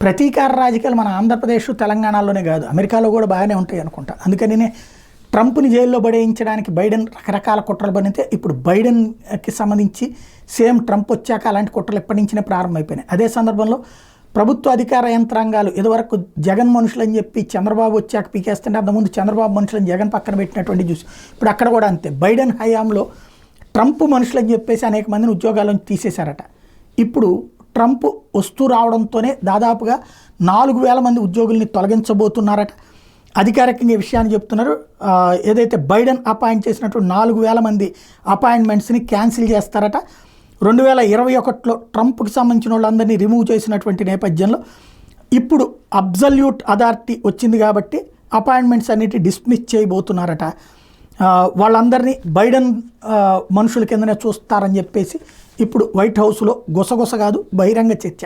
ప్రతీకార రాజకీయాలు మన ఆంధ్రప్రదేశ్ తెలంగాణలోనే కాదు, అమెరికాలో కూడా బాగానే ఉంటాయి అనుకుంటా. అందుకని ట్రంప్ని జైల్లో పడేయించడానికి బైడెన్ రకరకాల కుట్రలు పడితే ఇప్పుడు బైడెన్కి సంబంధించి సేమ్ ట్రంప్ వచ్చాక అలాంటి కుట్రలు ఎప్పటి నుంచినే ప్రారంభమైపోయినాయి. అదే సందర్భంలో ప్రభుత్వ అధికార యంత్రాంగాలు ఇదివరకు జగన్ మనుషులు అని చెప్పి చంద్రబాబు వచ్చాక పీకేస్తుంటే అంతకుముందు చంద్రబాబు మనుషులని జగన్ పక్కన పెట్టినటువంటి చూసి ఇప్పుడు అక్కడ కూడా అంతే. బైడెన్ హయాంలో ట్రంప్ మనుషులని చెప్పేసి అనేక మందిని ఉద్యోగాలను తీసేశారట. ఇప్పుడు ట్రంప్ వస్తూ రావడంతోనే దాదాపుగా 4,000 మంది ఉద్యోగుల్ని తొలగించబోతున్నారట. అధికారికంగా ఈ విషయాన్ని చెప్తున్నారు. ఏదైతే బైడెన్ అపాయింట్ చేసినట్టు 4,000 మంది అపాయింట్మెంట్స్ని క్యాన్సిల్ చేస్తారట. 2021లో ట్రంప్కి సంబంధించిన వాళ్ళందరినీ రిమూవ్ చేసినటువంటి నేపథ్యంలో ఇప్పుడు అబ్జల్యూట్ అథారిటీ వచ్చింది కాబట్టి అపాయింట్మెంట్స్ అన్నిటి డిస్మిస్ చేయబోతున్నారట. వాళ్ళందరినీ బైడెన్ మనుషుల కిందనే చూస్తారని చెప్పేసి ఇప్పుడు వైట్ హౌస్లో గుసగుస కాదు, బహిరంగ చర్చ.